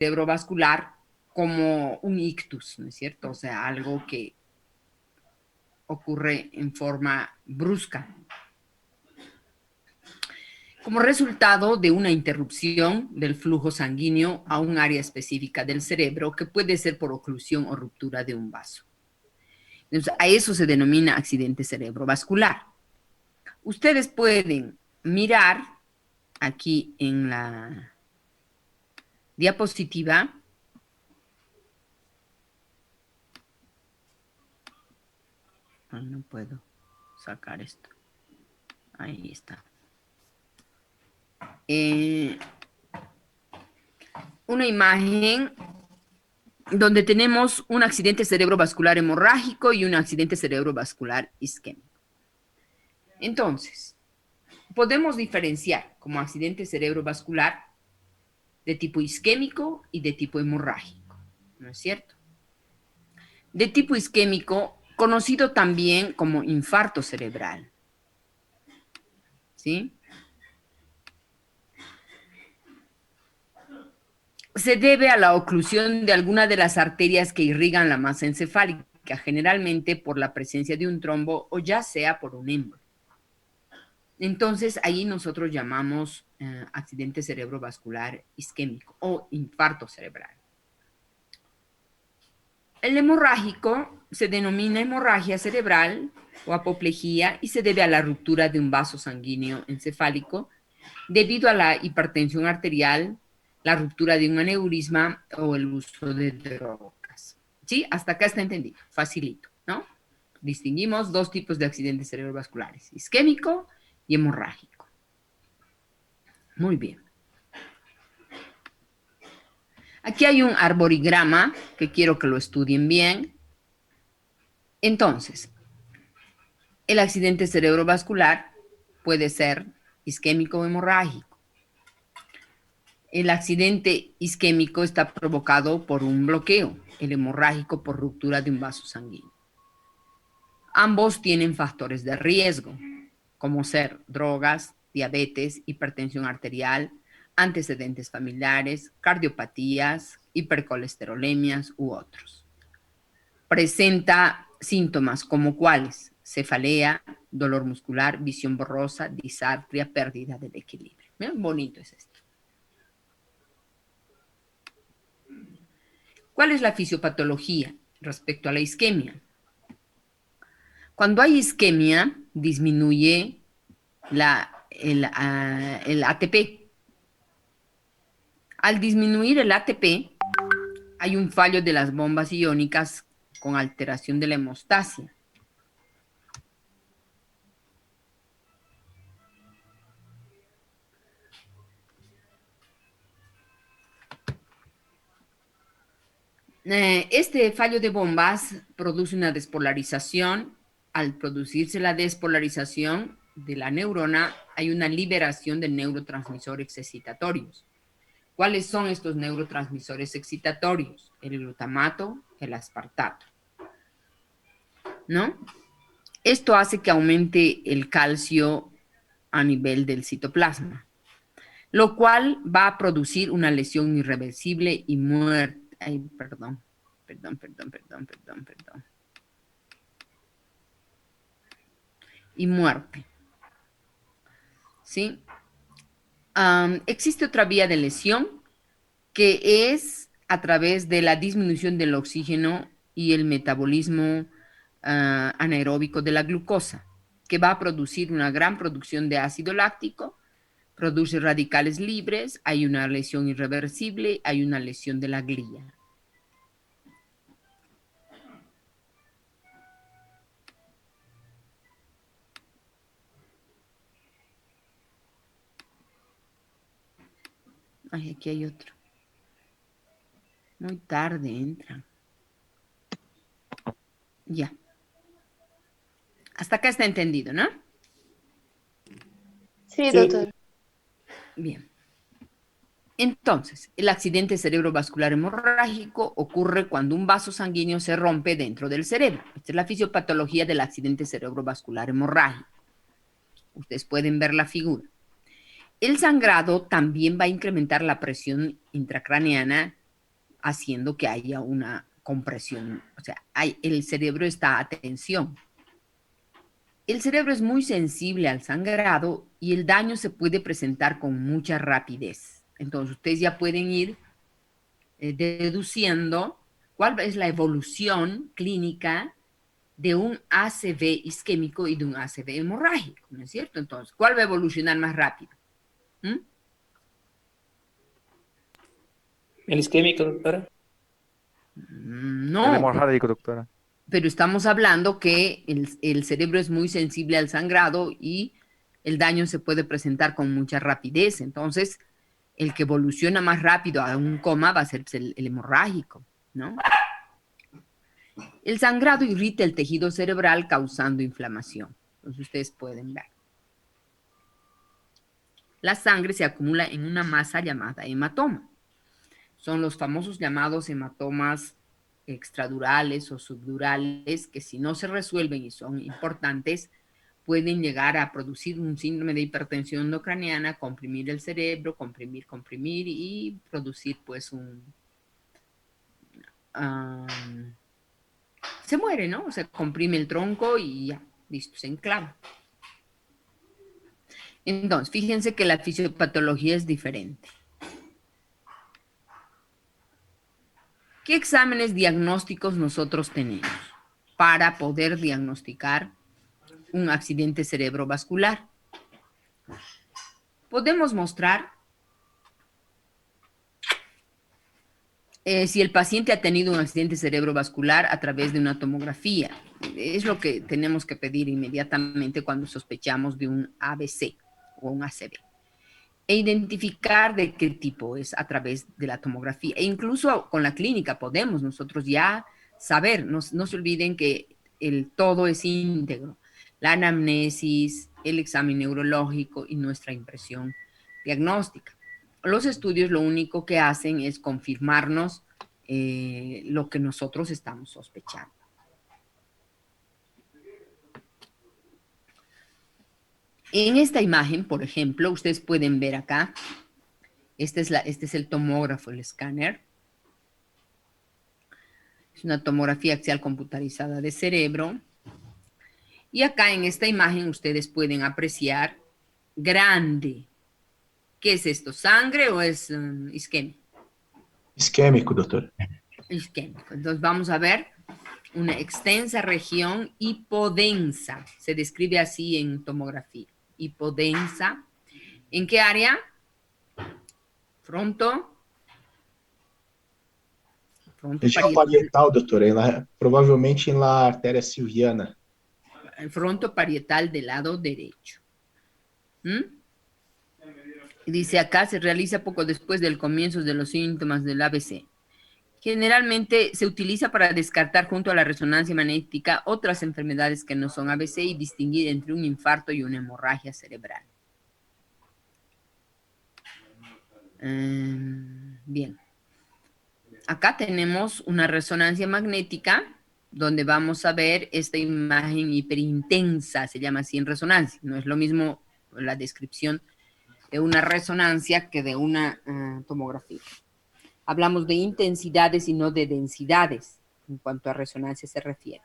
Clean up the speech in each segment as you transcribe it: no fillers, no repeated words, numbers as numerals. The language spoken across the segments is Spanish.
cerebrovascular como un ictus, ¿no es cierto? O sea, algo que ocurre en forma brusca, como resultado de una interrupción del flujo sanguíneo a un área específica del cerebro que puede ser por oclusión o ruptura de un vaso. Entonces, a eso se denomina accidente cerebrovascular. Ustedes pueden mirar aquí en la diapositiva. No puedo sacar esto. Ahí está. Una imagen donde tenemos un accidente cerebrovascular hemorrágico y un accidente cerebrovascular isquémico. Entonces, podemos diferenciar como accidente cerebrovascular de tipo isquémico y de tipo hemorrágico, ¿no es cierto? De tipo isquémico, conocido también como infarto cerebral, ¿sí? Se debe a la oclusión de alguna de las arterias que irrigan la masa encefálica, generalmente por la presencia de un trombo o ya sea por un émbolo. Entonces, ahí nosotros llamamos accidente cerebrovascular isquémico o infarto cerebral. El hemorrágico se denomina hemorragia cerebral o apoplejía y se debe a la ruptura de un vaso sanguíneo encefálico debido a la hipertensión arterial, la ruptura de un aneurisma o el uso de drogas. ¿Sí? Hasta acá está entendido, facilito, ¿no? Distinguimos dos tipos de accidentes cerebrovasculares, isquémico y hemorrágico. Muy bien. Aquí hay un arborigrama que quiero que lo estudien bien. Entonces, el accidente cerebrovascular puede ser isquémico o hemorrágico. El accidente isquémico está provocado por un bloqueo, el hemorrágico por ruptura de un vaso sanguíneo. Ambos tienen factores de riesgo, como ser drogas, diabetes, hipertensión arterial, antecedentes familiares, cardiopatías, hipercolesterolemias u otros. Presenta síntomas como cuáles: cefalea, dolor muscular, visión borrosa, disartria, pérdida del equilibrio. Bien bonito es esto. ¿Cuál es la fisiopatología respecto a la isquemia? Cuando hay isquemia, disminuye el ATP. Al disminuir el ATP, hay un fallo de las bombas iónicas con alteración de la hemostasia. Este fallo de bombas produce una despolarización. Al producirse la despolarización de la neurona, hay una liberación de neurotransmisores excitatorios. ¿Cuáles son estos neurotransmisores excitatorios? El glutamato, el aspartato, ¿no? Esto hace que aumente el calcio a nivel del citoplasma, lo cual va a producir una lesión irreversible y muerte. Ay, perdón. Y muerte. ¿Sí? Existe otra vía de lesión que es a través de la disminución del oxígeno y el metabolismo anaeróbico de la glucosa, que va a producir una gran producción de ácido láctico, produce radicales libres, hay una lesión irreversible, hay una lesión de la glía. Ay, aquí hay otro. Muy tarde entran. Ya. Hasta acá está entendido, ¿no? Sí, doctor. Bien. Entonces, el accidente cerebrovascular hemorrágico ocurre cuando un vaso sanguíneo se rompe dentro del cerebro. Esta es la fisiopatología del accidente cerebrovascular hemorrágico. Ustedes pueden ver la figura. El sangrado también va a incrementar la presión intracraneana haciendo que haya una compresión. O sea, el cerebro está a tensión. El cerebro es muy sensible al sangrado y el daño se puede presentar con mucha rapidez. Entonces, ustedes ya pueden ir deduciendo cuál es la evolución clínica de un ACV isquémico y de un ACV hemorrágico, ¿no es cierto? Entonces, ¿cuál va a evolucionar más rápido? ¿Mm? El isquémico, doctora. El No, hemorrágico, doctora. pero estamos hablando que el cerebro es muy sensible al sangrado y el daño se puede presentar con mucha rapidez. Entonces, el que evoluciona más rápido a un coma va a ser el hemorrágico, ¿no? El sangrado irrita el tejido cerebral causando inflamación. Entonces, ustedes pueden ver. La sangre se acumula en una masa llamada hematoma. Son los famosos llamados hematomas extradurales o subdurales que si no se resuelven y son importantes, pueden llegar a producir un síndrome de hipertensión endocraniana, comprimir el cerebro, comprimir y producir pues um, se muere, ¿no? Se comprime el tronco y ya, listo, se enclava. Entonces, fíjense que la fisiopatología es diferente. ¿Qué exámenes diagnósticos nosotros tenemos para poder diagnosticar un accidente cerebrovascular? Podemos mostrar si el paciente ha tenido un accidente cerebrovascular a través de una tomografía. Es lo que tenemos que pedir inmediatamente cuando sospechamos de un ABC o un ACV. E identificar de qué tipo es a través de la tomografía. E incluso con la clínica podemos nosotros ya saber, no se olviden que el todo es íntegro. La anamnesis, el examen neurológico y nuestra impresión diagnóstica. Los estudios lo único que hacen es confirmarnos lo que nosotros estamos sospechando. En esta imagen, por ejemplo, ustedes pueden ver acá, este es el tomógrafo, el escáner. Es una tomografía axial computarizada de cerebro. Y acá en esta imagen ustedes pueden apreciar grande. ¿Qué es esto? ¿Sangre o es isquemia? Isquêmico, doutor. Isquémico. Entonces vamos a ver una extensa región hipodensa. Se describe así en tomografía. Hipodensa. ¿En qué área? Fronto. Fronto Região parietal. parietal, doutor, provavelmente na artéria silviana. Fronto parietal del lado derecho. ¿Mm? Dice acá, se realiza poco después del comienzo de los síntomas del ABC. Generalmente se utiliza para descartar junto a la resonancia magnética otras enfermedades que no son ABC y distinguir entre un infarto y una hemorragia cerebral. Bien. Acá tenemos una resonancia magnética donde vamos a ver esta imagen hiperintensa, se llama así en resonancia. No es lo mismo la descripción de una resonancia que de una tomografía. Hablamos de intensidades y no de densidades en cuanto a resonancia se refiere.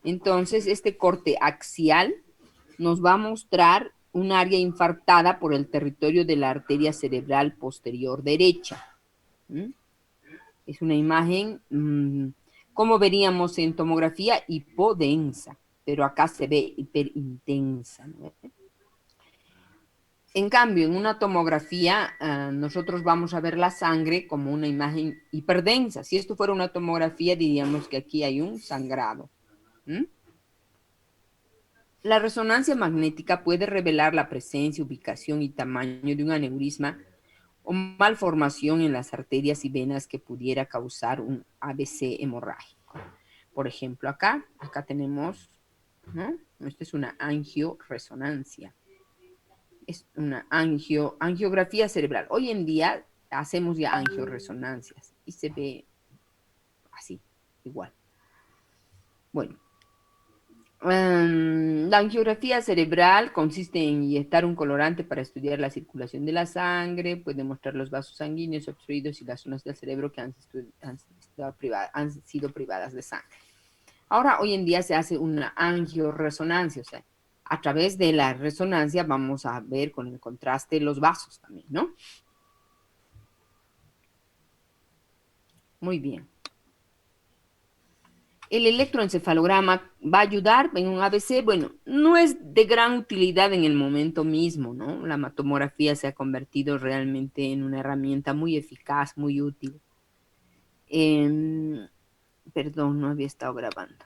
Entonces, este corte axial nos va a mostrar un área infartada por el territorio de la arteria cerebral posterior derecha. ¿Mm? Es una imagen, como veríamos en tomografía, hipodensa, pero acá se ve hiperintensa, ¿no? En cambio, en una tomografía, nosotros vamos a ver la sangre como una imagen hiperdensa. Si esto fuera una tomografía, diríamos que aquí hay un sangrado. ¿Mm? La resonancia magnética puede revelar la presencia, ubicación y tamaño de un aneurisma o malformación en las arterias y venas que pudiera causar un ABC hemorrágico. Por ejemplo, acá tenemos, ¿no? Esta es una angioresonancia. Es una angiografía cerebral. Hoy en día hacemos ya angioresonancias y se ve así, igual. Bueno, La angiografía cerebral consiste en inyectar un colorante para estudiar la circulación de la sangre, puede mostrar los vasos sanguíneos obstruidos y las zonas del cerebro que han sido privadas de sangre. Ahora, hoy en día se hace una angioresonancia, o sea, a través de la resonancia vamos a ver con el contraste los vasos también, ¿no? Muy bien. El electroencefalograma va a ayudar en un ABC. Bueno, no es de gran utilidad en el momento mismo, ¿no? La tomografía se ha convertido realmente en una herramienta muy eficaz, muy útil. Perdón, no había estado grabando.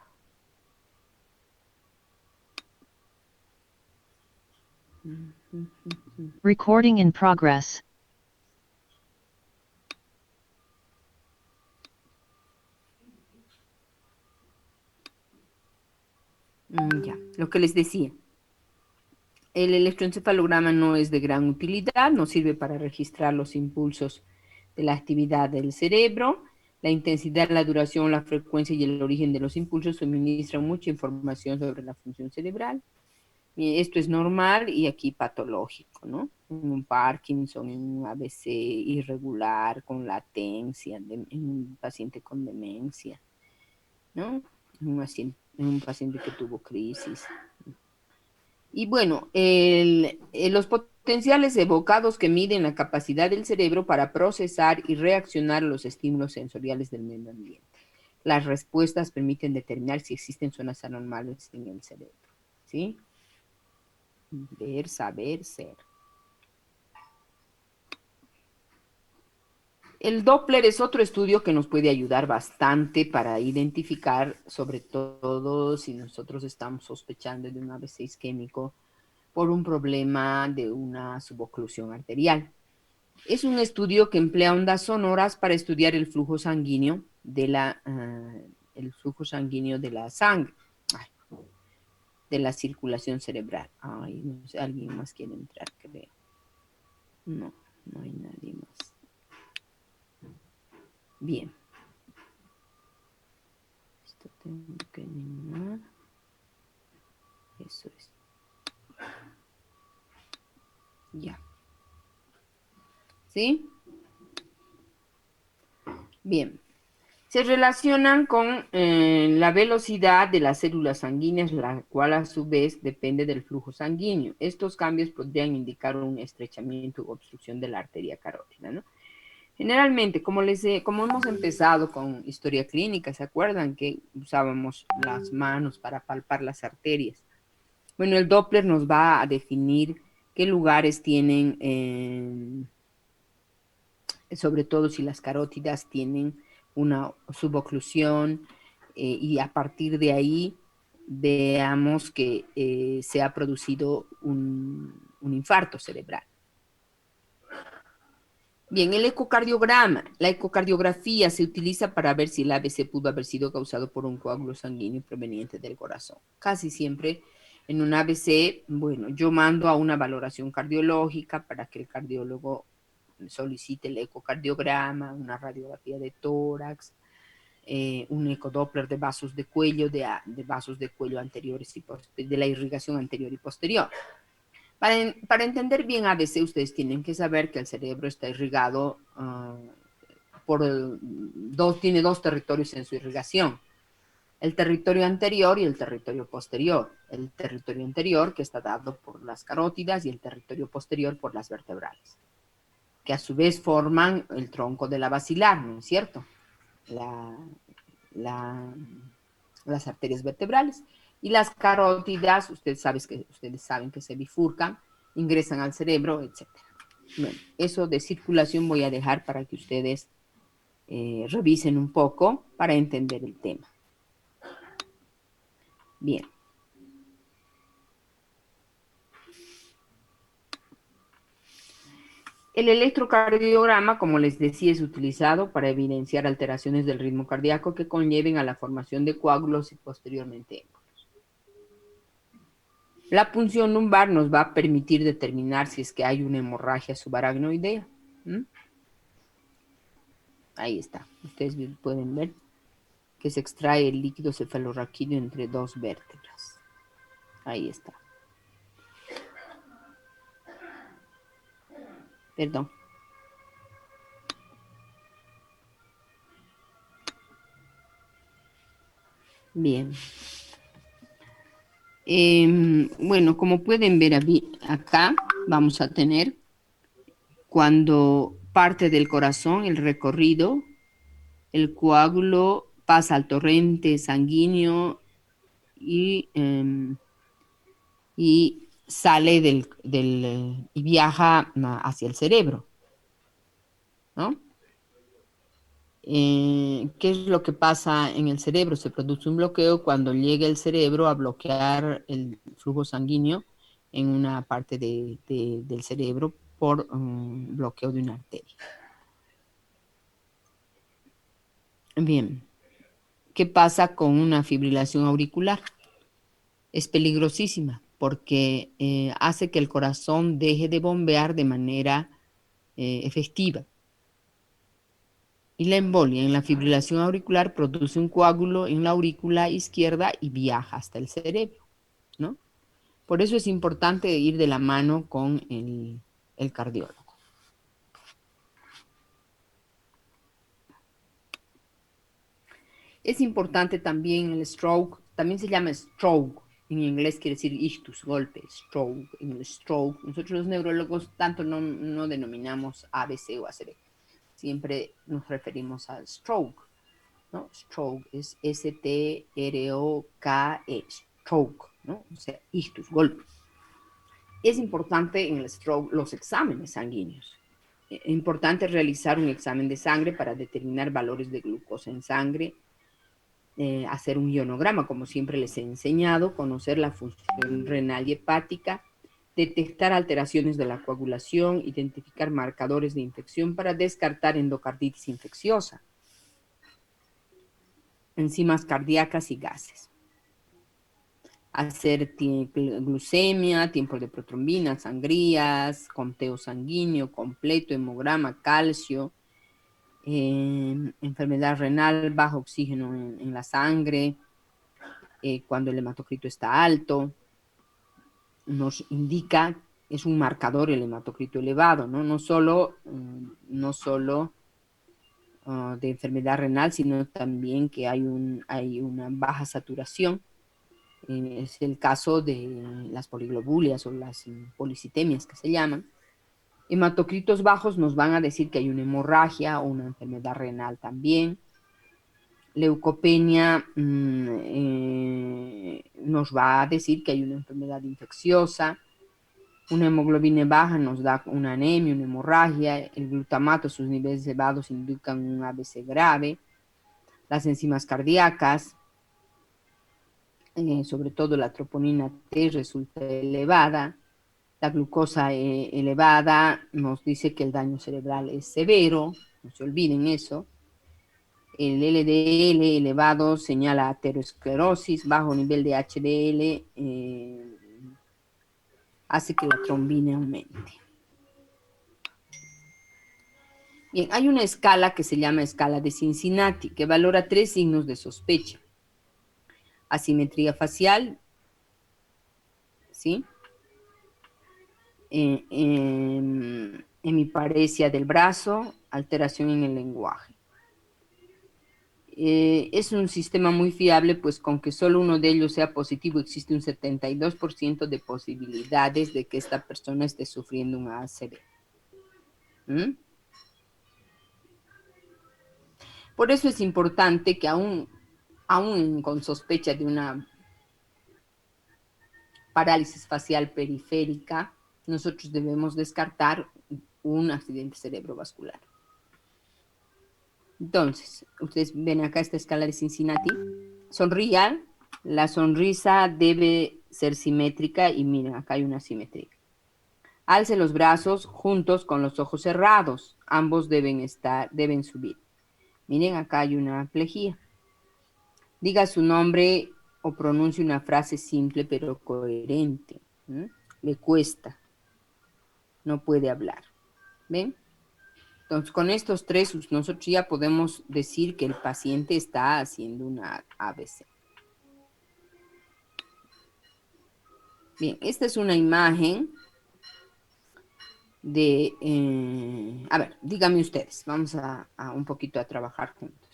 Recording in progress. Ya, lo que les decía. El electroencefalograma no es de gran utilidad, no sirve para registrar los impulsos de la actividad del cerebro. La intensidad, la duración, la frecuencia y el origen de los impulsos suministran mucha información sobre la función cerebral. Y esto es normal y aquí patológico, ¿no? En un Parkinson, en un ABC irregular, con latencia, en un paciente con demencia, ¿no? En un paciente que tuvo crisis. Y bueno, los potenciales evocados que miden la capacidad del cerebro para procesar y reaccionar a los estímulos sensoriales del medio ambiente. Las respuestas permiten determinar si existen zonas anormales en el cerebro. ¿Sí? Ver, saber, ser. El Doppler es otro estudio que nos puede ayudar bastante para identificar, sobre todo si nosotros estamos sospechando de un ABC isquémico por un problema de una suboclusión arterial. Es un estudio que emplea ondas sonoras para estudiar el flujo sanguíneo de la sangre, de la circulación cerebral. Ay, no sé, alguien más quiere entrar, creo. No, no hay nadie más. Bien. Esto tengo que eliminar. Eso es. Ya. ¿Sí? Bien. Se relacionan con la velocidad de las células sanguíneas, la cual a su vez depende del flujo sanguíneo. Estos cambios podrían indicar un estrechamiento u obstrucción de la arteria carótida, ¿no? Generalmente, como hemos empezado con historia clínica, ¿se acuerdan que usábamos las manos para palpar las arterias? Bueno, el Doppler nos va a definir qué lugares tienen, sobre todo si las carótidas tienen una suboclusión, y a partir de ahí veamos que se ha producido un infarto cerebral. Bien, el ecocardiograma. La ecocardiografía se utiliza para ver si el ABC pudo haber sido causado por un coágulo sanguíneo proveniente del corazón. Casi siempre en un ABC, bueno, yo mando a una valoración cardiológica para que el cardiólogo solicite el ecocardiograma, una radiografía de tórax, un ecodoppler de vasos de cuello, de vasos de cuello anteriores y de la irrigación anterior y posterior. Para entender bien ABC, ustedes tienen que saber que el cerebro está irrigado tiene dos territorios en su irrigación. El territorio anterior y el territorio posterior. El territorio anterior que está dado por las carótidas y el territorio posterior por las vertebrales, que a su vez forman el tronco de la basilar, ¿no es cierto? Las arterias vertebrales. Y las carótidas, ustedes saben que se bifurcan, ingresan al cerebro, etc. Bueno, eso de circulación voy a dejar para que ustedes revisen un poco para entender el tema. Bien. El electrocardiograma, como les decía, es utilizado para evidenciar alteraciones del ritmo cardíaco que conlleven a la formación de coágulos y posteriormente émbolos. La punción lumbar nos va a permitir determinar si es que hay una hemorragia subaracnoidea. Ahí está. Ustedes pueden ver que se extrae el líquido cefalorraquídeo entre dos vértebras. Ahí está. Perdón. Bien. Bueno, como pueden ver acá, vamos a tener cuando parte del corazón el recorrido, el coágulo pasa al torrente sanguíneo y sale y viaja hacia el cerebro, ¿no? ¿Qué es lo que pasa en el cerebro? Se produce un bloqueo cuando llega el cerebro a bloquear el flujo sanguíneo en una parte del cerebro por bloqueo de una arteria. Bien, ¿qué pasa con una fibrilación auricular? Es peligrosísima porque hace que el corazón deje de bombear de manera efectiva. Y la embolia en la fibrilación auricular produce un coágulo en la aurícula izquierda y viaja hasta el cerebro, ¿no? Por eso es importante ir de la mano con el cardiólogo. Es importante también el stroke, también se llama stroke, en inglés quiere decir ictus, golpe, stroke, en el stroke. Nosotros los neurólogos tanto no denominamos ABC o ACV, siempre nos referimos al stroke, ¿no? Stroke es S-T-R-O-K-E, stroke, ¿no? O sea, ictus, golpe. Es importante en el stroke los exámenes sanguíneos. Es importante realizar un examen de sangre para determinar valores de glucosa en sangre, hacer un ionograma, como siempre les he enseñado, conocer la función renal y hepática, detectar alteraciones de la coagulación, identificar marcadores de infección para descartar endocarditis infecciosa, enzimas cardíacas y gases. Hacer glucemia, tiempo de protrombina, sangrías, conteo sanguíneo completo, hemograma, calcio, enfermedad renal, bajo oxígeno en la sangre, cuando el hematocrito está alto, nos indica, es un marcador el hematocrito elevado, ¿no? No solo de enfermedad renal, sino también que hay una baja saturación. Es el caso de las poliglobulias o las policitemias que se llaman. Hematocritos bajos nos van a decir que hay una hemorragia o una enfermedad renal también. Leucopenia nos va a decir que hay una enfermedad infecciosa. Una hemoglobina baja nos da una anemia, una hemorragia. El glutamato, sus niveles elevados indican un ABC grave. Las enzimas cardíacas, sobre todo la troponina T, resulta elevada. La glucosa elevada nos dice que el daño cerebral es severo, no se olviden eso. El LDL elevado señala aterosclerosis, bajo nivel de HDL hace que la trombina aumente. Bien, hay una escala que se llama escala de Cincinnati, que valora 3 signos de sospecha. Asimetría facial, ¿sí? Hemiparesia del brazo, alteración en el lenguaje. Es un sistema muy fiable, pues con que solo uno de ellos sea positivo, existe un 72% de posibilidades de que esta persona esté sufriendo un ACV. ¿Mm? Por eso es importante que aún con sospecha de una parálisis facial periférica, nosotros debemos descartar un accidente cerebrovascular. Entonces, ustedes ven acá esta escala de Cincinnati. Sonrían, la sonrisa debe ser simétrica y miren, acá hay una simetría. Alce los brazos juntos con los ojos cerrados. Ambos deben subir. Miren, acá hay una plejía. Diga su nombre o pronuncie una frase simple pero coherente. Le cuesta. No puede hablar. ¿Ven? Entonces, con estos tres, nosotros ya podemos decir que el paciente está haciendo una ABC. Bien, esta es una imagen de, a ver, díganme ustedes, vamos a un poquito a trabajar juntos.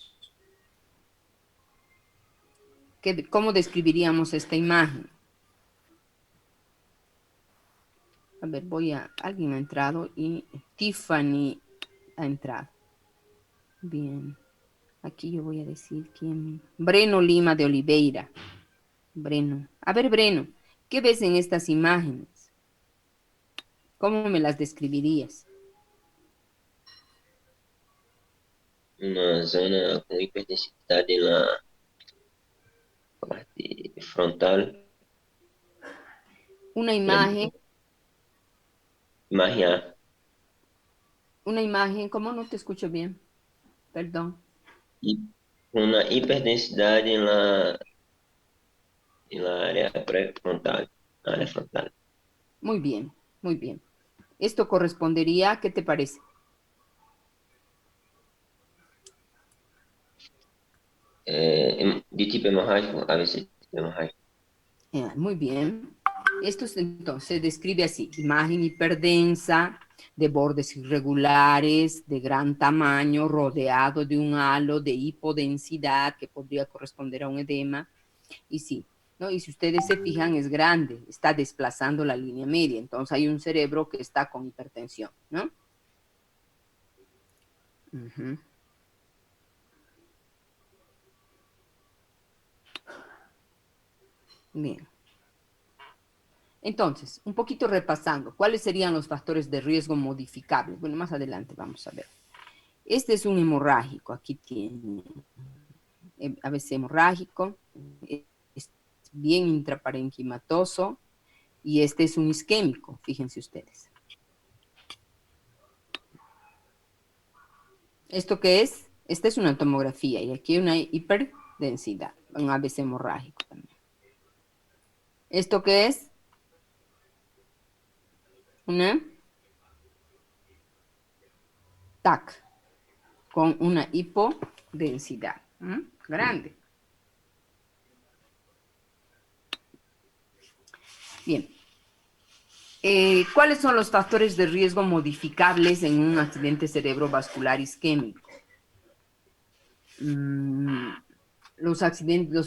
¿Cómo describiríamos esta imagen? A ver, alguien ha entrado y Tiffany ha entrado. Bien, aquí yo voy a decir quién. Breno Lima de Oliveira. Breno. A ver, Breno, ¿qué ves en estas imágenes? ¿Cómo me las describirías? Uma zona com hiperdensidade na parte frontal, Una imagen, imagem A, ¿cómo no te escucho bien? Perdón. e uma hiperdensidade na área pré-frontal, na área frontal. Muy bien, muy bien. Esto correspondería, ¿qué te parece? De tipo hemorrágico, AVC tipo hemorrágico. Muy bien. Esto entonces se describe así: imagen hiperdensa, de bordes irregulares, de gran tamaño, rodeado de un halo de hipodensidad que podría corresponder a un edema. Y sí, ¿no? Y si ustedes se fijan, es grande, está desplazando la línea media. Entonces hay un cerebro que está con hipertensión, ¿no? Uh-huh. Bien. Entonces, un poquito repasando, ¿cuáles serían los factores de riesgo modificables? Bueno, más adelante vamos a ver. Este es un hemorrágico, aquí tiene ABC hemorrágico, es bien intraparenquimatoso, y este es un isquémico, fíjense ustedes. ¿Esto qué es? Esta es una tomografía, y aquí hay una hiperdensidad, un ABC hemorrágico también. ¿Esto qué es? Una TAC, con una hipodensidad grande. Bien. ¿Cuáles son los factores de riesgo modificables en un accidente cerebrovascular isquémico? Los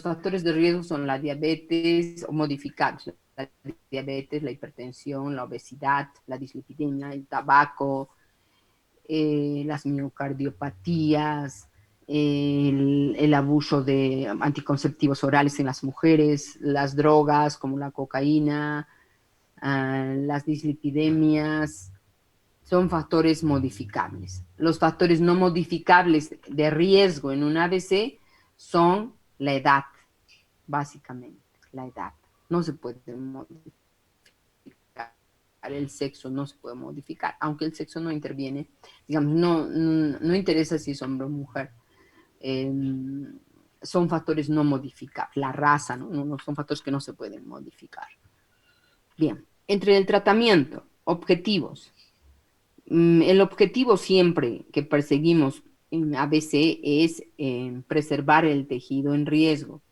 factores de riesgo son la diabetes o modificables. La diabetes, la hipertensión, la obesidad, la dislipidemia, el tabaco, las miocardiopatías, el abuso de anticonceptivos orales en las mujeres, las drogas como la cocaína, las dislipidemias, son factores modificables. Los factores no modificables de riesgo en un ABC son la edad, básicamente, la edad. No se puede modificar. El sexo no se puede modificar, aunque el sexo no interviene, digamos, no interesa si es hombre o mujer. Son factores no modificables. La raza, ¿no? Son factores que no se pueden modificar. Bien, entre el tratamiento, objetivos. El objetivo siempre que perseguimos en ABC es preservar el tejido en riesgo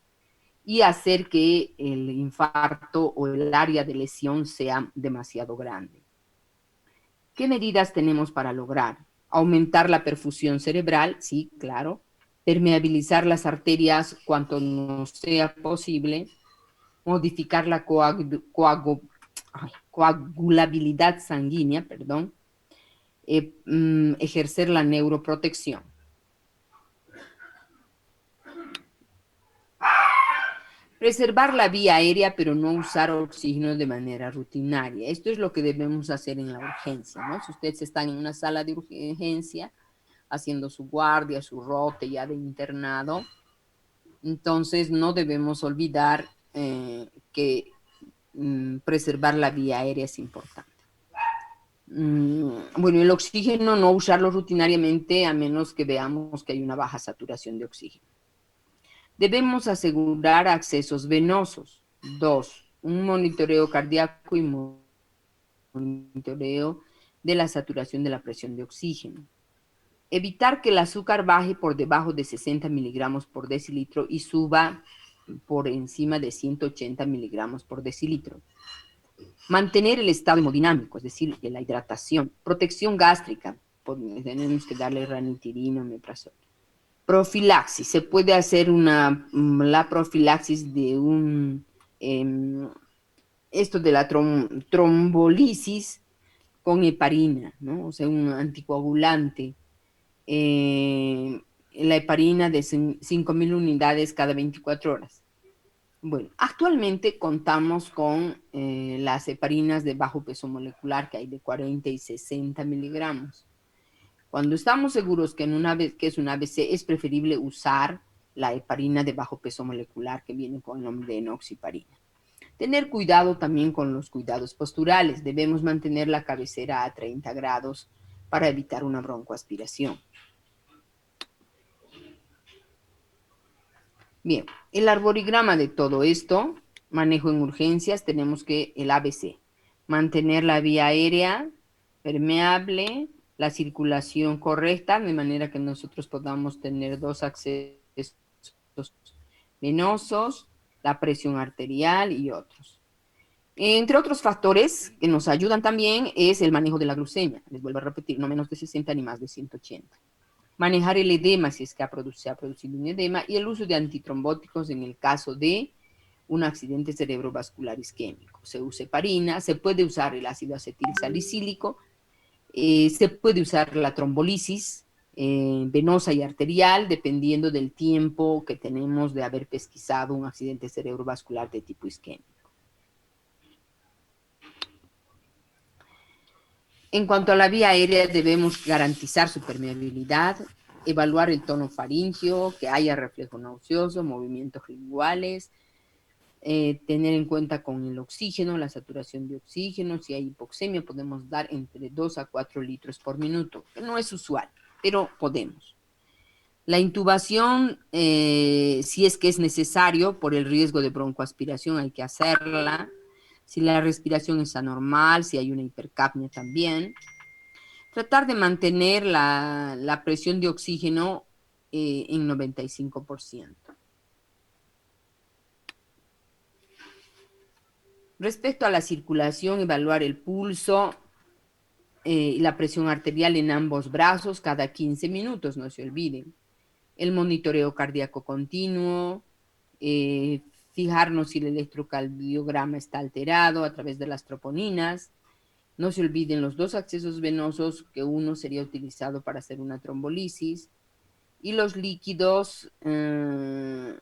y hacer que el infarto o el área de lesión sea demasiado grande. ¿Qué medidas tenemos para lograr? Aumentar la perfusión cerebral, sí, claro. Permeabilizar las arterias cuanto nos sea posible. Modificar la coagulabilidad sanguínea, perdón. Ejercer la neuroprotección. Preservar la vía aérea, pero no usar oxígeno de manera rutinaria. Esto es lo que debemos hacer en la urgencia, ¿no? Si ustedes están en una sala de urgencia, haciendo su guardia, su rote ya de internado, entonces no debemos olvidar que preservar la vía aérea es importante. Bueno, el oxígeno no usarlo rutinariamente a menos que veamos que hay una baja saturación de oxígeno. Debemos asegurar accesos venosos. 2. Un monitoreo cardíaco y monitoreo de la saturación de la presión de oxígeno. Evitar que el azúcar baje por debajo de 60 miligramos por decilitro y suba por encima de 180 miligramos por decilitro. Mantener el estado hemodinámico, es decir, la hidratación. Protección gástrica, tenemos que darle ranitidina, omeprazol. Profilaxis, se puede hacer la profilaxis de esto de la trombolisis con heparina, ¿no? O sea, un anticoagulante. La heparina de 5.000 unidades cada 24 horas. Bueno, actualmente contamos con las heparinas de bajo peso molecular, que hay de 40 y 60 miligramos. Cuando estamos seguros que es un ABC, es preferible usar la heparina de bajo peso molecular, que viene con el nombre de enoxiparina. Tener cuidado también con los cuidados posturales. Debemos mantener la cabecera a 30 grados para evitar una broncoaspiración. Bien, el arborigrama de todo esto, manejo en urgencias, tenemos que el ABC, mantener la vía aérea permeable, la circulación correcta, de manera que nosotros podamos tener 2 accesos venosos, la presión arterial y otros. Entre otros factores que nos ayudan también es el manejo de la glucemia. Les vuelvo a repetir, no menos de 60 ni más de 180. Manejar el edema si es que se ha producido un edema y el uso de antitrombóticos en el caso de un accidente cerebrovascular isquémico. Se usa heparina, se puede usar el ácido acetil salicílico, se puede usar la trombolisis venosa y arterial dependiendo del tiempo que tenemos de haber pesquisado un accidente cerebrovascular de tipo isquémico. En cuanto a la vía aérea, debemos garantizar su permeabilidad, evaluar el tono faríngeo, que haya reflejo nauseoso, movimientos linguales, tener en cuenta con el oxígeno, la saturación de oxígeno. Si hay hipoxemia, podemos dar entre 2 a 4 litros por minuto, que no es usual, pero podemos. La intubación, si es que es necesario, por el riesgo de broncoaspiración, hay que hacerla. Si la respiración es anormal, si hay una hipercapnia también. Tratar de mantener la presión de oxígeno en 95%. Respecto a la circulación, evaluar el pulso y la presión arterial en ambos brazos cada 15 minutos, no se olviden. El monitoreo cardíaco continuo, fijarnos si el electrocardiograma está alterado a través de las troponinas. No se olviden los 2 accesos venosos, que uno sería utilizado para hacer una trombolisis. Y los líquidos, en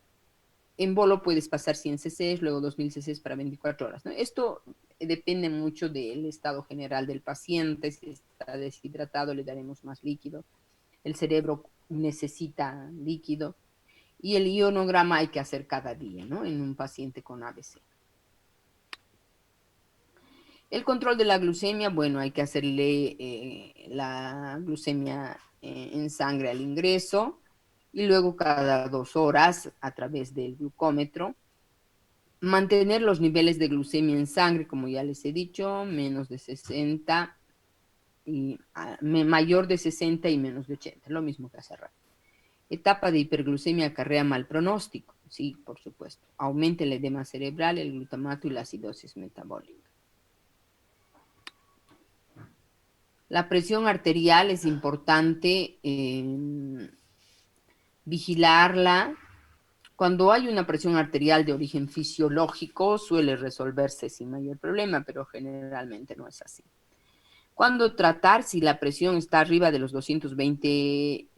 bolo puedes pasar 100 cc, luego 2000 cc para 24 horas, ¿no? Esto depende mucho del estado general del paciente. Si está deshidratado, le daremos más líquido. El cerebro necesita líquido. Y el ionograma hay que hacer cada día, ¿no? En un paciente con ABC. El control de la glucemia, bueno, hay que hacerle la glucemia en sangre al ingreso y luego cada 2 horas a través del glucómetro. Mantener los niveles de glucemia en sangre, como ya les he dicho, menos de 60 y mayor de 60 y menos de 80, lo mismo que hace rato. Etapa de hiperglucemia acarrea mal pronóstico, sí, por supuesto. Aumenta el edema cerebral, el glutamato y la acidosis metabólica. La presión arterial es importante vigilarla. Cuando hay una presión arterial de origen fisiológico, suele resolverse sin mayor problema, pero generalmente no es así. Cuando tratar si la presión está arriba de los 220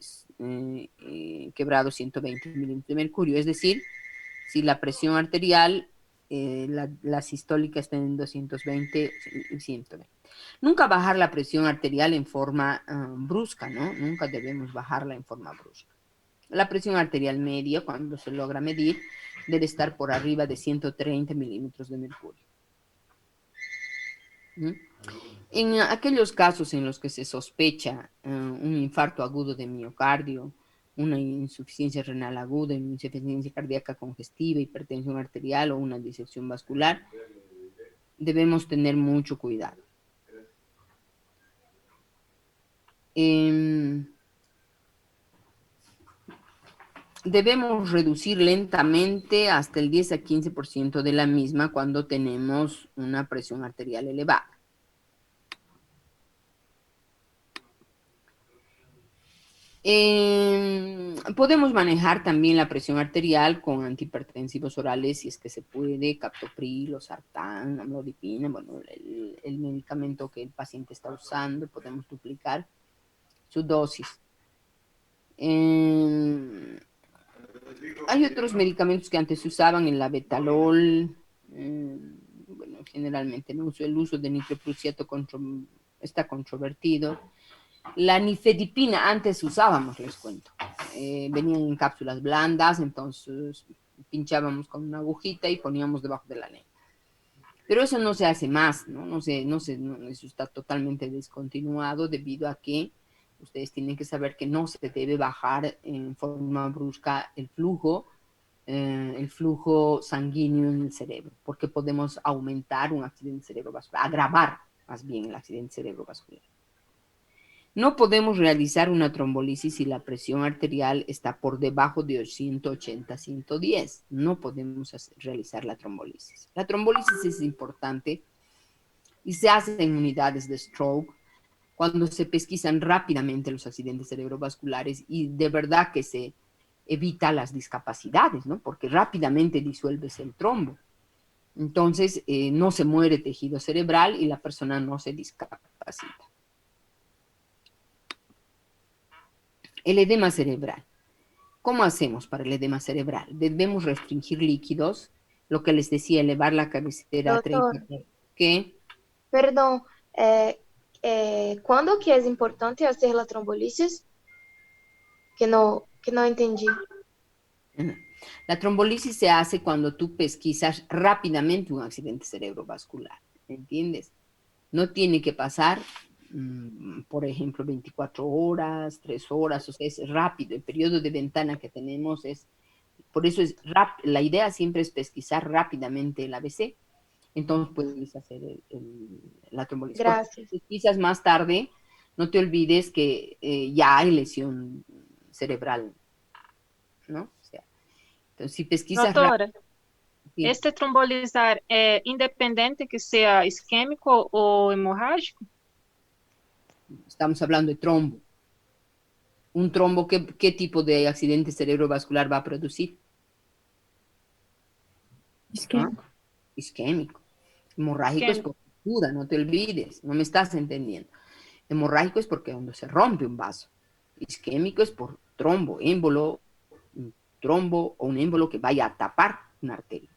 quebrado 120 milímetros de mercurio, es decir, si la presión arterial, la sistólica está en 220 y 120. Nunca bajar la presión arterial en forma brusca, ¿no? Nunca debemos bajarla en forma brusca. La presión arterial media, cuando se logra medir, debe estar por arriba de 130 milímetros de mercurio. ¿Mm? En aquellos casos en los que se sospecha un infarto agudo de miocardio, una insuficiencia renal aguda, una insuficiencia cardíaca congestiva, hipertensión arterial o una disección vascular, debemos tener mucho cuidado. debemos reducir lentamente hasta el 10 a 15% de la misma cuando tenemos una presión arterial elevada. Podemos manejar también la presión arterial con antihipertensivos orales si es que se puede, captopril, losartán, amlodipina, bueno, el medicamento que el paciente está usando, podemos duplicar su dosis. Hay otros medicamentos que antes se usaban, el labetalol, bueno, generalmente no uso el uso de nitroprusiato está controvertido. La nifedipina antes usábamos, les cuento. Venían en cápsulas blandas, entonces pinchábamos con una agujita y poníamos debajo de la lengua. Pero eso no se hace más, ¿no? Eso está totalmente descontinuado debido a que ustedes tienen que saber que no se debe bajar en forma brusca el flujo sanguíneo en el cerebro, porque podemos aumentar un accidente cerebrovascular, agravar más bien el accidente cerebrovascular. No podemos realizar una trombolisis si la presión arterial está por debajo de 180-110. No podemos realizar la trombolisis. La trombolisis es importante y se hace en unidades de stroke cuando se pesquisan rápidamente los accidentes cerebrovasculares y de verdad que se evita las discapacidades, ¿no? Porque rápidamente disuelves el trombo. Entonces, no se muere tejido cerebral y la persona no se discapacita. El edema cerebral. ¿Cómo hacemos para el edema cerebral? Debemos restringir líquidos, lo que les decía, elevar la cabecera a 30. Doutor, ¿Qué? perdão, quando que é importante fazer a trombolisis? Que não entendi. La trombolisis se hace cuando tú pesquisas rápidamente un accidente cerebrovascular, ¿entiendes? No tiene que pasar, por ejemplo, 24 horas, 3 horas, o sea, es rápido. El periodo de ventana que tenemos por eso la idea siempre es pesquisar rápidamente el ABC. Entonces puedes hacer la trombolisis. Gracias. Si pesquisas más tarde, no te olvides que ya hay lesión cerebral, ¿no? O sea, entonces si pesquisas Doutora, sí. este trombolizar é independente que seja isquêmico ou hemorrágico? Estamos hablando de trombo. Un trombo, ¿qué tipo de accidente cerebrovascular va a producir? Isquémico. ¿Ah? Isquémico. Hemorrágico es por ruptura, no te olvides, no me estás entendiendo. Hemorrágico es porque cuando se rompe un vaso. Isquémico es por trombo, émbolo, un trombo o un émbolo que vaya a tapar una arteria.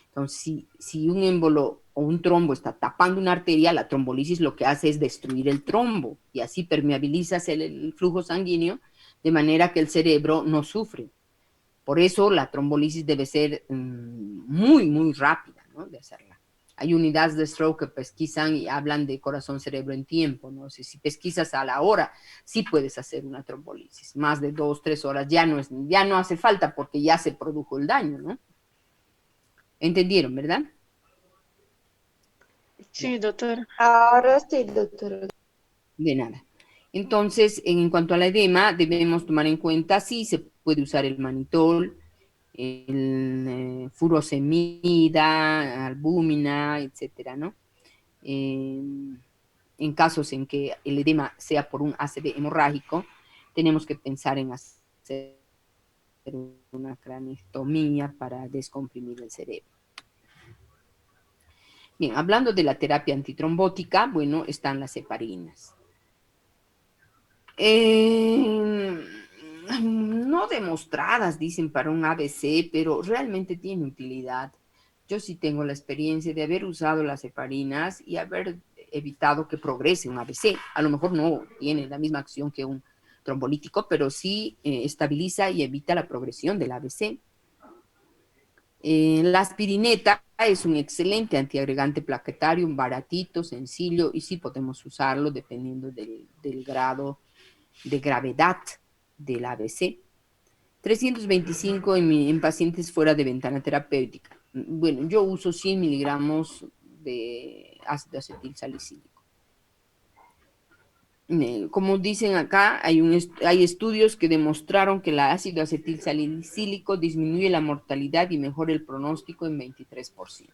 Entonces, si un émbolo o un trombo está tapando una arteria, la trombolisis lo que hace es destruir el trombo y así permeabilizas el flujo sanguíneo de manera que el cerebro no sufre. Por eso la trombolisis debe ser muy, muy rápida, ¿no? De hacerla. Hay unidades de stroke que pesquisan y hablan de corazón-cerebro en tiempo, ¿no? Si pesquisas a la hora, sí puedes hacer una trombolisis. Más de 2, 3 horas ya no hace falta porque ya se produjo el daño, ¿no? ¿Entendieron, verdad? Sim, doutora. Ahora sí, doutora. De nada. Entonces, en cuanto al edema, debemos tomar en cuenta si se puede usar el manitol, el furosemida, albúmina, etcétera, ¿no? En casos en que el edema sea por un ACV hemorrágico, tenemos que pensar en hacer una craneostomía para descomprimir el cerebro. Bien, hablando de la terapia antitrombótica, bueno, están las heparinas. No demostradas, dicen, para un ABC, pero realmente tiene utilidad. Yo sí tengo la experiencia de haber usado las heparinas y haber evitado que progrese un ABC. A lo mejor no tiene la misma acción que un trombolítico, pero sí estabiliza y evita la progresión del ABC. La aspirineta es un excelente antiagregante plaquetario, un baratito, sencillo, y sí podemos usarlo dependiendo del grado de gravedad del ABC. 325 en pacientes fuera de ventana terapéutica. Bueno, yo uso 100 miligramos de ácido acetil salicílico. Como dicen acá, hay estudios que demostraron que el ácido acetil salicílico disminuye la mortalidad y mejora el pronóstico en 23%.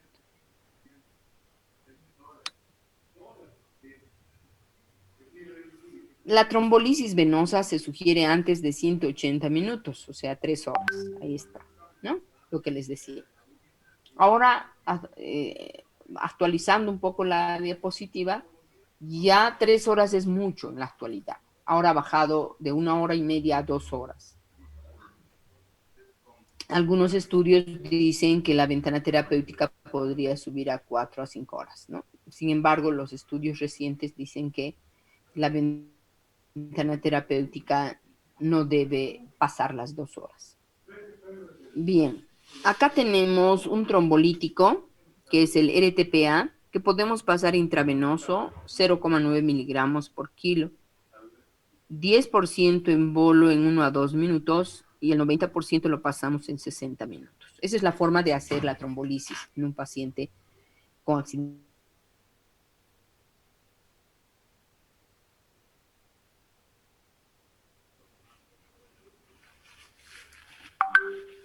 La trombolisis venosa se sugiere antes de 180 minutos, o sea, 3 horas. Ahí está, ¿no? Lo que les decía. Ahora, actualizando un poco la diapositiva, ya 3 horas es mucho en la actualidad. Ahora ha bajado de 1 hora y media a 2 horas. Algunos estudios dicen que la ventana terapéutica podría subir a 4 a 5 horas, ¿no? Sin embargo, los estudios recientes dicen que la ventana terapéutica no debe pasar las 2 horas. Bien, acá tenemos un trombolítico, que es el RTPA, que podemos pasar intravenoso, 0,9 miligramos por kilo, 10% en bolo en 1 a 2 minutos y el 90% lo pasamos en 60 minutos. Esa es la forma de hacer la trombolisis en un paciente con accidente.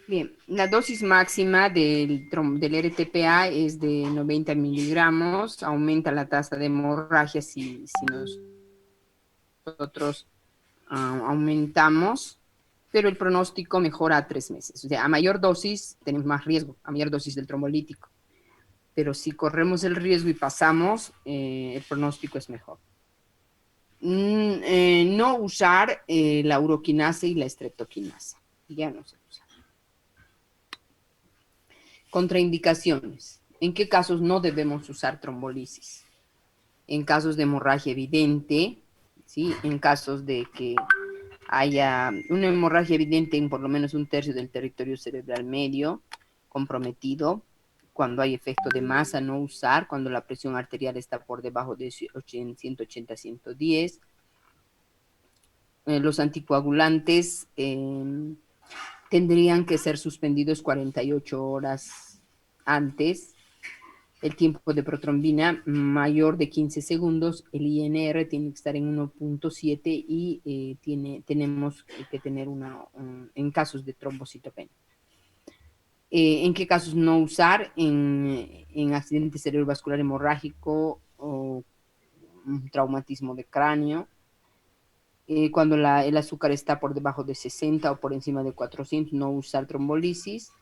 Bien, la dosis máxima del RTPA es de 90 miligramos, aumenta la tasa de hemorragia si nosotros aumentamos, pero el pronóstico mejora a 3 meses. O sea, a mayor dosis tenemos más riesgo, a mayor dosis del trombolítico. Pero si corremos el riesgo y pasamos, el pronóstico es mejor. No usar la uroquinasa y la estreptoquinasa. Ya no se usa. Contraindicaciones. ¿En qué casos no debemos usar trombolisis? En casos de hemorragia evidente, ¿sí? En casos de que haya una hemorragia evidente en por lo menos 1/3 del territorio cerebral medio comprometido, cuando hay efecto de masa, no usar, cuando la presión arterial está por debajo de 180-110. Los anticoagulantes tendrían que ser suspendidos 48 horas antes. El tiempo de protrombina mayor de 15 segundos, el INR tiene que estar en 1.7 y tenemos que tener en casos de trombocitopenia. ¿En qué casos no usar? En accidente cerebrovascular hemorrágico o un traumatismo de cráneo. Cuando el azúcar está por debajo de 60 o por encima de 400, no usar trombolisis.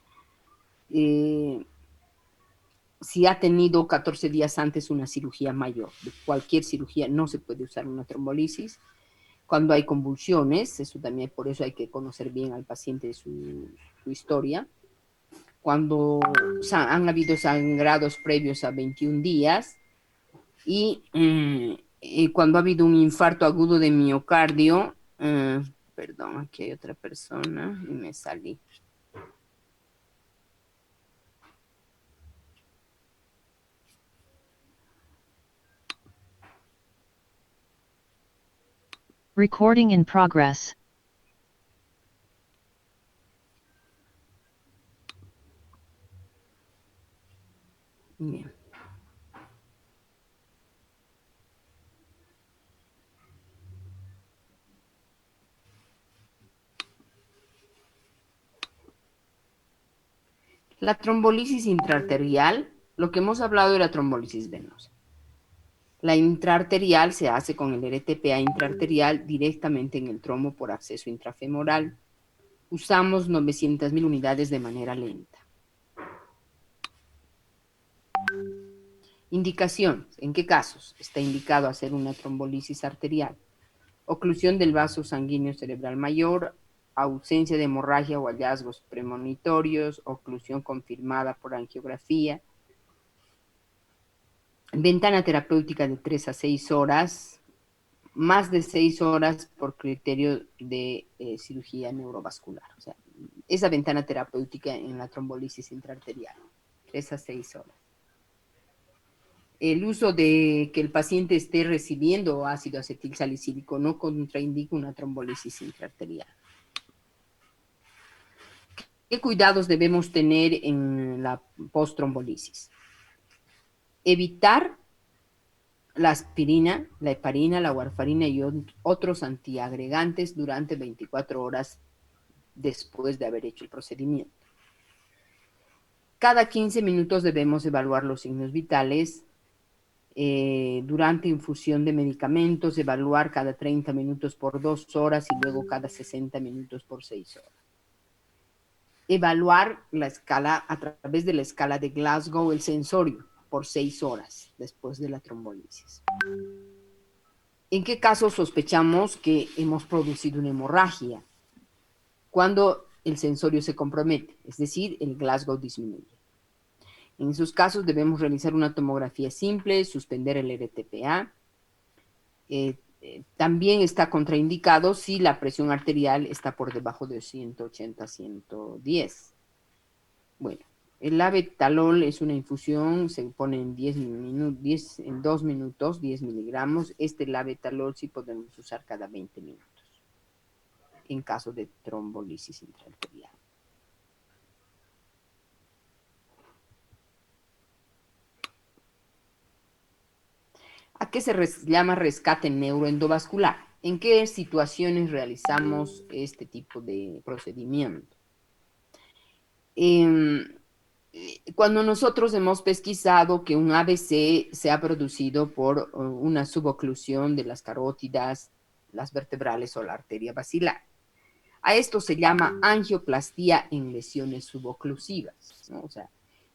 Si ha tenido 14 días antes una cirugía mayor, de cualquier cirugía no se puede usar una trombolisis. Cuando hay convulsiones, eso también, por eso hay que conocer bien al paciente su historia. Cuando han habido sangrados previos a 21 días y cuando ha habido un infarto agudo de miocardio, perdón, aquí hay otra persona y me salí. Recording in progress. Bien. La trombolisis intraarterial, lo que hemos hablado de la trombolisis venosa. La intraarterial se hace con el RTPA intraarterial directamente en el trombo por acceso intrafemoral. Usamos 900.000 unidades de manera lenta. Indicación. ¿En qué casos está indicado hacer una trombolisis arterial? Oclusión del vaso sanguíneo cerebral mayor, ausencia de hemorragia o hallazgos premonitorios, oclusión confirmada por angiografía, ventana terapéutica de 3 a 6 horas, más de 6 horas por criterio de cirugía neurovascular. O sea, esa ventana terapéutica en la trombolisis intraarterial, 3 a 6 horas. El uso de que el paciente esté recibiendo ácido acetil salicílico no contraindica una trombolisis intraarterial. ¿Qué cuidados debemos tener en la post-trombolisis? Evitar la aspirina, la heparina, la warfarina y otros antiagregantes durante 24 horas después de haber hecho el procedimiento. Cada 15 minutos debemos evaluar los signos vitales. Durante infusión de medicamentos, evaluar cada 30 minutos por 2 horas y luego cada 60 minutos por 6 horas. Evaluar la escala a través de la escala de Glasgow, el sensorio, por 6 horas después de la trombolisis. ¿En qué caso sospechamos que hemos producido una hemorragia? Cuando el sensorio se compromete, es decir, el Glasgow disminuye. En esos casos debemos realizar una tomografía simple, suspender el RTPA. También está contraindicado si la presión arterial está por debajo de 180-110. Bueno, el labetalol es una infusión, se pone en 2 minutos, 10 miligramos. Este labetalol sí podemos usar cada 20 minutos en caso de trombolisis intraarterial. ¿A qué se llama rescate neuroendovascular? ¿En qué situaciones realizamos este tipo de procedimiento? Cuando nosotros hemos pesquisado que un ABC se ha producido por una suboclusión de las carótidas, las vertebrales o la arteria basilar. A esto se llama angioplastía en lesiones suboclusivas, ¿no? O sea,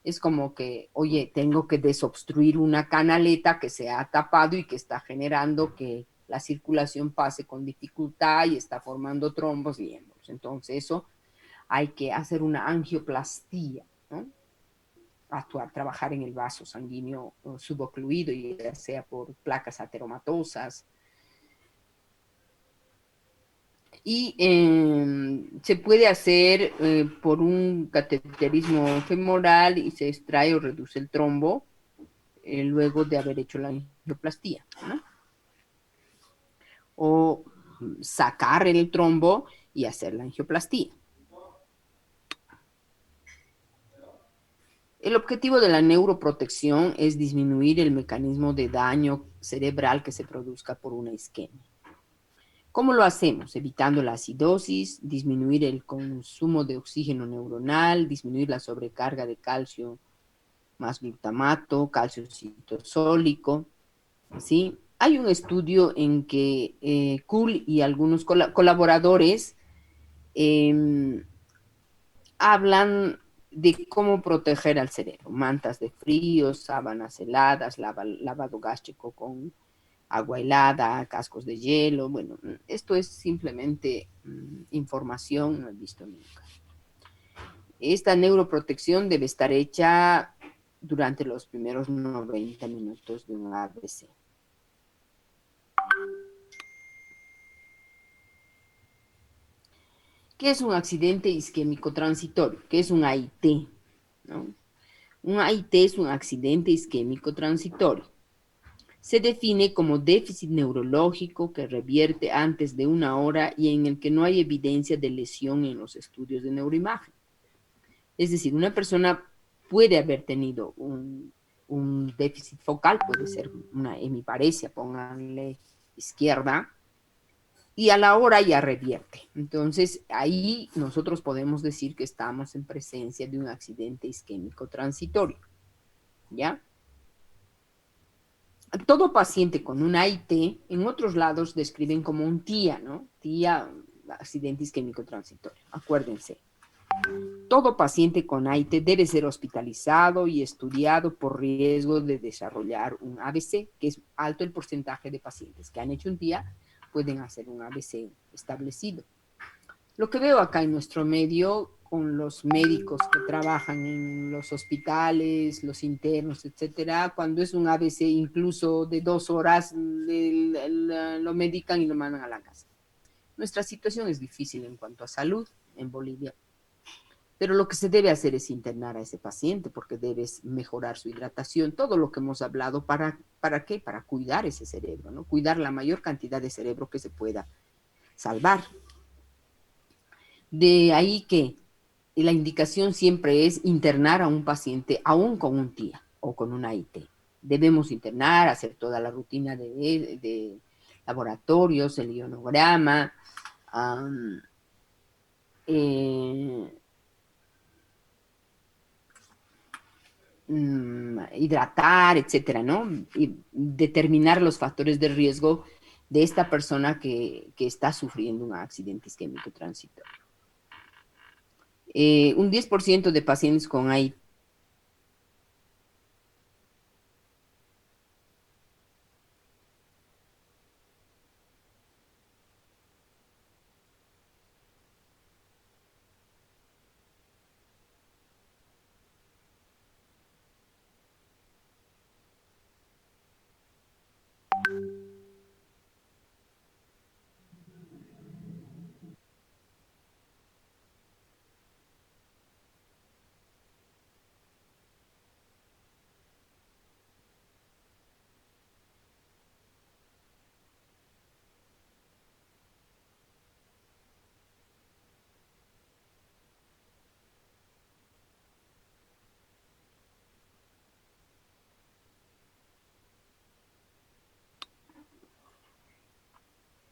es como que, oye, tengo que desobstruir una canaleta que se ha tapado y que está generando que la circulación pase con dificultad y está formando trombos y embolos. Entonces, eso hay que hacer una angioplastía, ¿no? Trabajar en el vaso sanguíneo subocluido, ya sea por placas ateromatosas. Y se puede hacer por un cateterismo femoral y se extrae o reduce el trombo luego de haber hecho la angioplastía, ¿no? O sacar el trombo y hacer la angioplastía. El objetivo de la neuroprotección es disminuir el mecanismo de daño cerebral que se produzca por una isquemia. ¿Cómo lo hacemos? Evitando la acidosis, disminuir el consumo de oxígeno neuronal, disminuir la sobrecarga de calcio más glutamato, calcio citosólico, ¿sí? Hay un estudio en que Kuhl y algunos colaboradores hablan de cómo proteger al cerebro. Mantas de frío, sábanas heladas, lavado gástrico con agua helada, cascos de hielo. Bueno, esto es simplemente información, no he visto nunca. Esta neuroprotección debe estar hecha durante los primeros 90 minutos de un ABC. ¿Qué es un accidente isquémico transitorio? ¿Qué es un AIT? ¿No? Un AIT es un accidente isquémico transitorio. Se define como déficit neurológico que revierte antes de 1 hora y en el que no hay evidencia de lesión en los estudios de neuroimagen. Es decir, una persona puede haber tenido un déficit focal, puede ser una hemiparesia, pónganle izquierda, y a la hora ya revierte. Entonces, ahí nosotros podemos decir que estamos en presencia de un accidente isquémico transitorio, ¿ya? Todo paciente con un AIT, en otros lados describen como un TIA, ¿no? TIA, accidente isquémico transitorio. Acuérdense, todo paciente con AIT debe ser hospitalizado y estudiado por riesgo de desarrollar un ABC, que es alto el porcentaje de pacientes que han hecho un TIA, pueden hacer un ABC establecido. Lo que veo acá en nuestro medio, con los médicos que trabajan en los hospitales, los internos, etcétera, cuando es un ABC incluso de 2 horas, lo medican y lo mandan a la casa. Nuestra situación es difícil en cuanto a salud en Bolivia, pero lo que se debe hacer es internar a ese paciente porque debes mejorar su hidratación, todo lo que hemos hablado, ¿para qué? Para cuidar ese cerebro, ¿no? Cuidar la mayor cantidad de cerebro que se pueda salvar. De ahí que la indicación siempre es internar a un paciente aún con un TIA o con un AIT, Debemos internar, hacer toda la rutina de laboratorios, el ionograma, hidratar, etcétera, ¿no? Y determinar los factores de riesgo de esta persona que está sufriendo un accidente isquémico transitorio. Un 10% de pacientes con AIT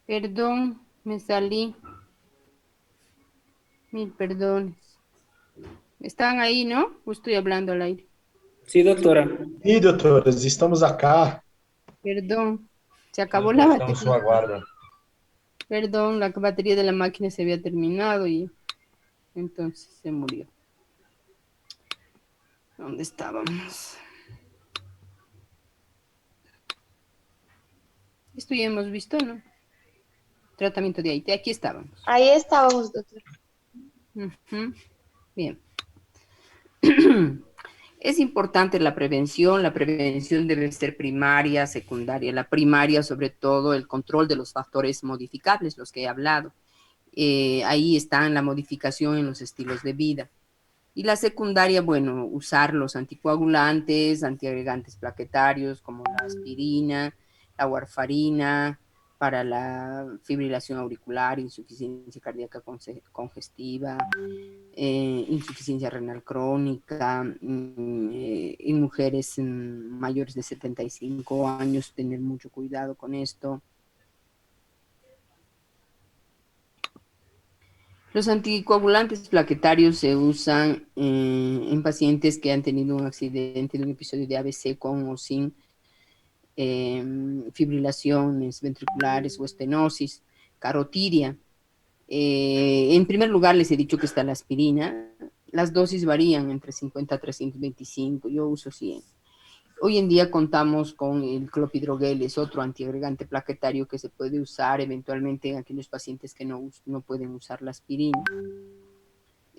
Perdón, me salí. Mil perdones. Están ahí, ¿no? ¿O estoy hablando al aire? Sí, doctora. E, doutoras, estamos acá. Perdón. Se acabó la Estamos batería. aguardo. Perdón, la batería de la máquina se había terminado y entonces se murió. ¿Dónde estábamos? Esto ya hemos visto, ¿no? Tratamiento de AIT. Aquí estábamos. Ahí estábamos, doctora. Ujú. Bien. Es importante la prevención debe ser primaria, secundaria. La primaria, sobre todo, el control de los factores modificables, los que he hablado. Ahí está la modificación en los estilos de vida. Y la secundaria, bueno, usar los anticoagulantes, antiagregantes plaquetarios como la aspirina, la warfarina, para la fibrilación auricular, insuficiencia cardíaca congestiva, insuficiencia renal crónica, en mujeres mayores de 75 años, tener mucho cuidado con esto. Los anticoagulantes plaquetarios se usan en pacientes que han tenido un accidente de un episodio de ABC con o sin fibrilaciones ventriculares o estenosis, carotidia. En primer lugar, les he dicho que está la aspirina. Las dosis varían entre 50 a 325. Yo uso 100. Hoy en día contamos con el clopidogrel, es otro antiagregante plaquetario que se puede usar eventualmente en aquellos pacientes que no pueden usar la aspirina.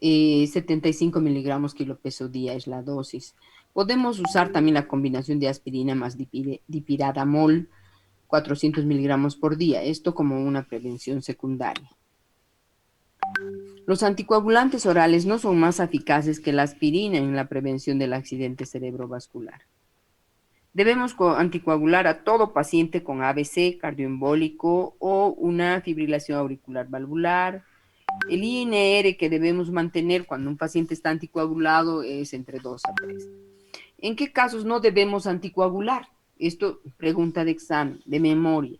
75 miligramos kilo peso día es la dosis. Podemos usar también la combinación de aspirina más dipiradamol, 400 miligramos por día, esto como una prevención secundaria. Los anticoagulantes orales no son más eficaces que la aspirina en la prevención del accidente cerebrovascular. Debemos anticoagular a todo paciente con ABC, cardioembólico o una fibrilación auricular valvular. El INR que debemos mantener cuando un paciente está anticoagulado es entre 2 a 3. ¿En qué casos no debemos anticoagular? Esto, pregunta de examen, de memoria.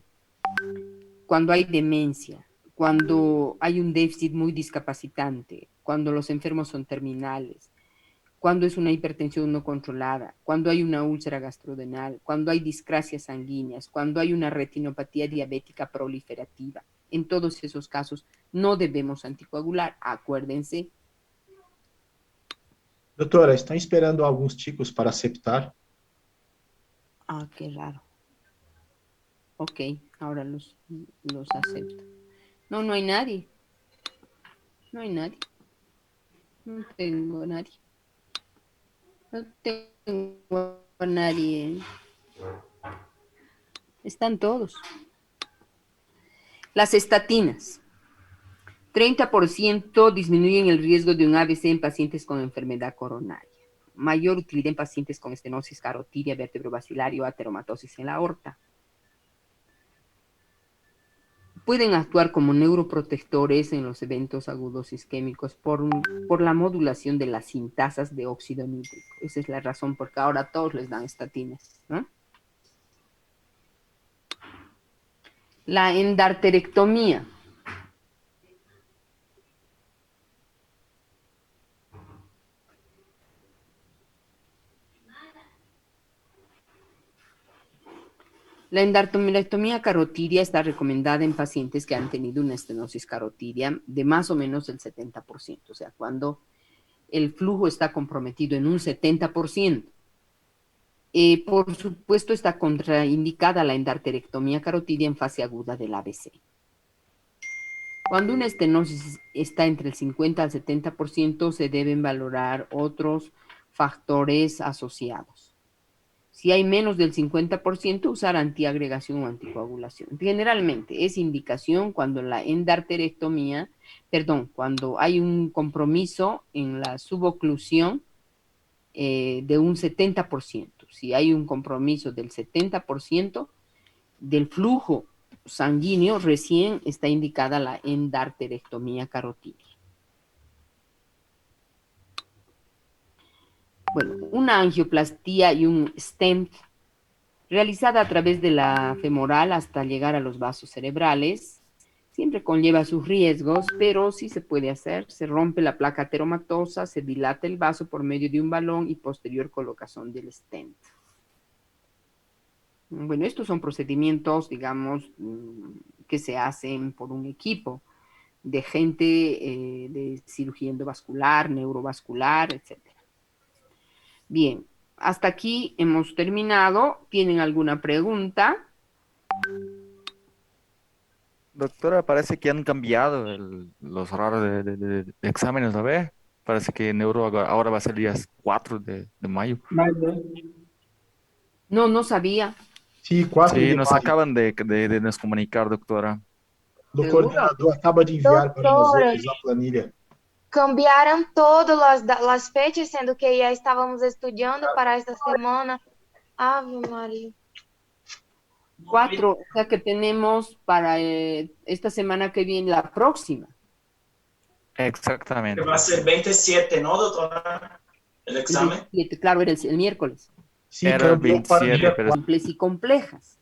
Cuando hay demencia, cuando hay un déficit muy discapacitante, cuando los enfermos son terminales, cuando es una hipertensión no controlada, cuando hay una úlcera gastrodenal, cuando hay discrasias sanguíneas, cuando hay una retinopatía diabética proliferativa. En todos esos casos no debemos anticoagular, acuérdense. Doutora, estão esperando alguns ticos para septar? Ah, qué raro. Ok, ahora los acepto. No, no hay nadie. No hay nadie. No tengo a nadie. No tengo a nadie. Están todos. Las estatinas. 30% disminuyen el riesgo de un ABC en pacientes con enfermedad coronaria. Mayor utilidad en pacientes con estenosis carotidia, vertebrovascular o ateromatosis en la aorta. Pueden actuar como neuroprotectores en los eventos agudos isquémicos por la modulación de las sintasas de óxido nítrico. Esa es la razón por qué ahora a todos les dan estatinas, ¿no? La endarterectomía. La endarterectomía carotidia está recomendada en pacientes que han tenido una estenosis carotidia de más o menos el 70%, o sea, cuando el flujo está comprometido en un 70%. Por supuesto, está contraindicada la endarterectomía carotidia en fase aguda del ABC. Cuando una estenosis está entre el 50 al 70%, se deben valorar otros factores asociados. Si hay menos del 50%, usar antiagregación o anticoagulación. Generalmente es indicación cuando cuando hay un compromiso en la suboclusión de un 70%. Si hay un compromiso del 70% del flujo sanguíneo, recién está indicada la endarterectomía carotidia. Bueno, una angioplastía y un stent realizada a través de la femoral hasta llegar a los vasos cerebrales siempre conlleva sus riesgos, pero sí se puede hacer. Se rompe la placa ateromatosa, se dilata el vaso por medio de un balón y posterior colocación del stent. Bueno, estos son procedimientos, digamos, que se hacen por un equipo de gente de cirugía endovascular, neurovascular, etc. Bien, hasta aquí hemos terminado. ¿Tienen alguna pregunta? Doctora, parece que han cambiado los horarios de exámenes, a ver. Parece que neuro ahora va a ser el día 4 de mayo. Mayo. No, no sabía. Sim, 4 Sí, de nos maio. acaban de nos comunicar, doctora. O ¿Seguro? coordenador acaba de enviar para nós Doutora, outros a planilha. cambiaram todas las fechas, sendo que ya estábamos estudiando para esta semana. Ave María. 4, o sea que tenemos para esta semana que viene, la próxima. Exactamente. Que va a ser 27, ¿no, doctora? El El examen. 27, claro, era el miércoles. Sim, Era cambiou para o 27, dia pero 4. Simples y complejas.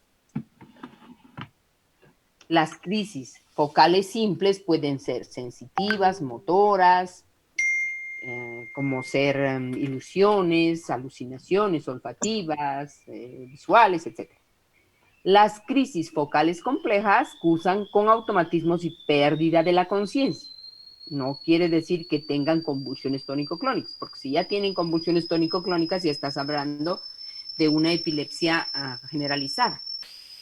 Las crisis focales simples pueden ser sensitivas, motoras, como ser ilusiones, alucinaciones olfativas, visuales, etc. Las crisis focales complejas cursan con automatismos y pérdida de la conciencia. No quiere decir que tengan convulsiones tónico-clónicas, porque si ya tienen convulsiones tónico-clónicas, ya estás hablando de una epilepsia generalizada.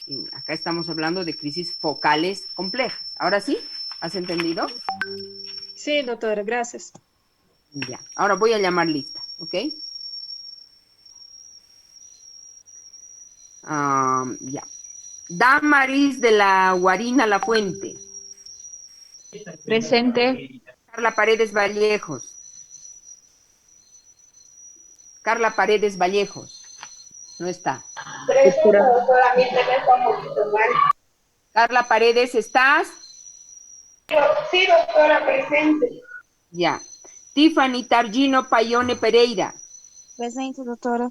Y acá estamos hablando de crisis focales complejas. ¿Ahora sí? ¿Has entendido? Sí, doctora, gracias. Ya. Ahora voy a llamar lista, ¿ok? Ya. Damaris de la Guarina La Fuente. Presente. Carla Paredes Vallejos. Carla Paredes Vallejos. No está. Doctora. Carla Paredes, ¿estás? Sí, doctora, presente. Ya. Tiffany Targino Payone Pereira. Presente, doutora.